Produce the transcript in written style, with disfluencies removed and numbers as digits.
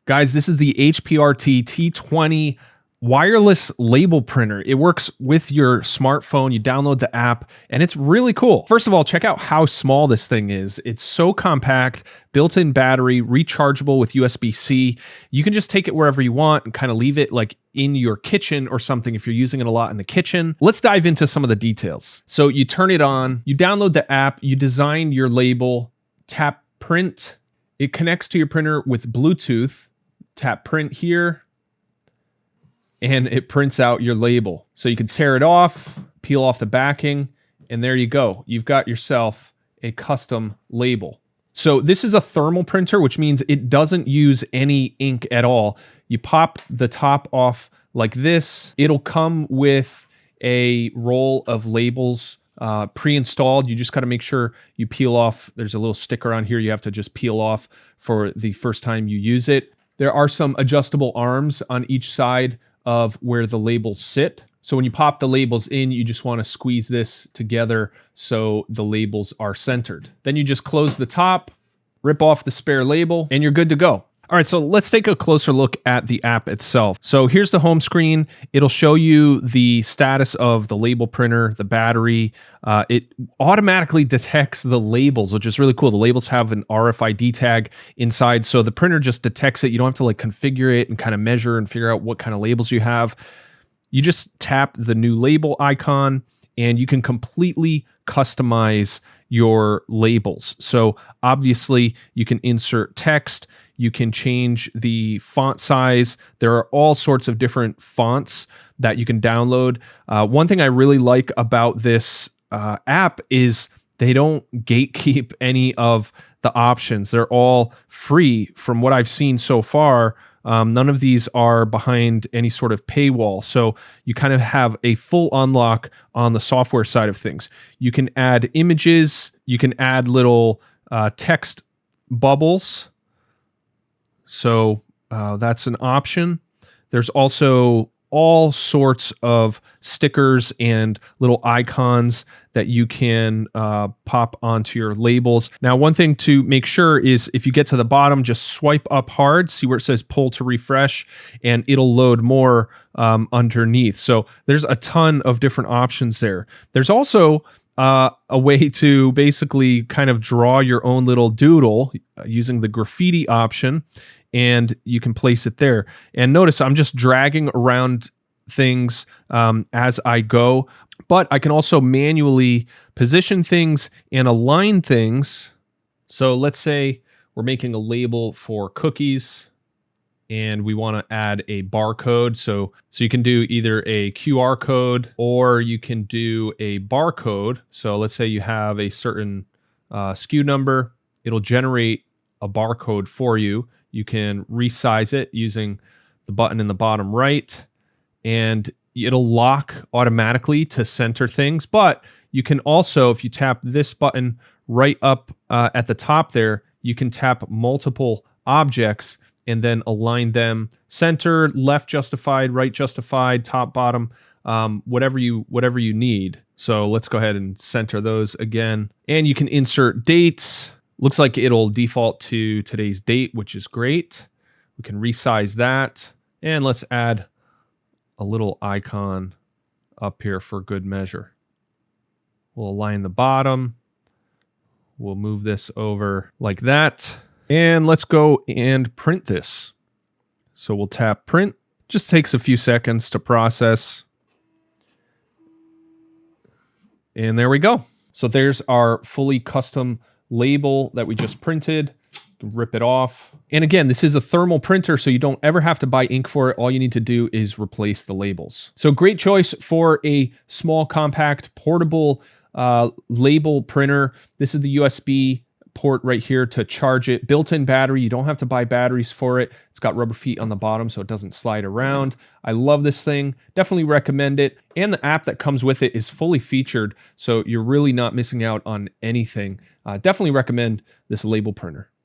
Guys, this is the HPRT T20 wireless label printer. It works with your smartphone. You download the app and it's really cool. First of all, check out how small this thing is. It's so compact, built-in battery, rechargeable with USB-C. You can just take it wherever you want and kind of leave it like in your kitchen or something if you're using it a lot in the kitchen. Let's dive into some of the details. So you turn it on, you download the app, you design your label, tap print. It connects to your printer with Bluetooth. Tap print here, and it prints out your label. So you can tear it off, peel off the backing, and there you go. You've got yourself a custom label. So this is a thermal printer, which means it doesn't use any ink at all. You pop the top off like this. It'll come with a roll of labels pre-installed. You just got to make sure you peel off. There's a little sticker on here you have to just peel off for the first time you use it. There are some adjustable arms on each side of where the labels sit. So when you pop the labels in, you just want to squeeze this together so the labels are centered. Then you just close the top, rip off the spare label, and you're good to go. All right, so let's take a closer look at the app itself. So here's the home screen. It'll show you the status of the label printer, the battery. It automatically detects the labels, which is really cool. The labels have an RFID tag inside, so the printer just detects it. You don't have to like configure it and kind of measure and figure out what kind of labels you have. You just tap the new label icon, and you can completely customize your labels. So obviously you can insert text, you can change the font size. There are all sorts of different fonts that you can download. One thing I really like about this app is they don't gatekeep any of the options. They're all free from what I've seen so far. None of these are behind any sort of paywall. So you kind of have a full unlock on the software side of things. You can add images. You can add little text bubbles. So that's an option. There's also all sorts of stickers and little icons that you can pop onto your labels. Now, one thing to make sure is if you get to the bottom, just swipe up hard, see where it says pull to refresh, and it'll load more underneath. So there's a ton of different options there. There's also a way to basically kind of draw your own little doodle using the graffiti option, and you can place it there. And notice I'm just dragging around things as I go, but I can also manually position things and align things. So let's say we're making a label for cookies and we want to add a barcode. So you can do either a QR code or you can do a barcode. So let's say you have a certain SKU number. It'll generate a barcode for you. You can resize it using the button in the bottom right, and it'll lock automatically to center things. But you can also, if you tap this button right up at the top there, you can tap multiple objects and then align them center, left justified, right justified, top, bottom, whatever you need. So let's go ahead and center those again. And you can insert dates. Looks like it'll default to today's date, which is great. We can resize that. And let's add a little icon up here for good measure. We'll align the bottom. We'll move this over like that. And let's go and print this. So we'll tap print. Just takes a few seconds to process. And there we go. So there's our fully custom label that we just printed. Rip it off. And again, this is a thermal printer, so you don't ever have to buy ink for it. All you need to do is replace the labels. So great choice for a small, compact, portable label printer. This is the USB port right here to charge it. Built-in battery. You don't have to buy batteries for it. It's got rubber feet on the bottom so it doesn't slide around. I love this thing. Definitely recommend it. And the app that comes with it is fully featured, so you're really not missing out on anything. Definitely recommend this label printer.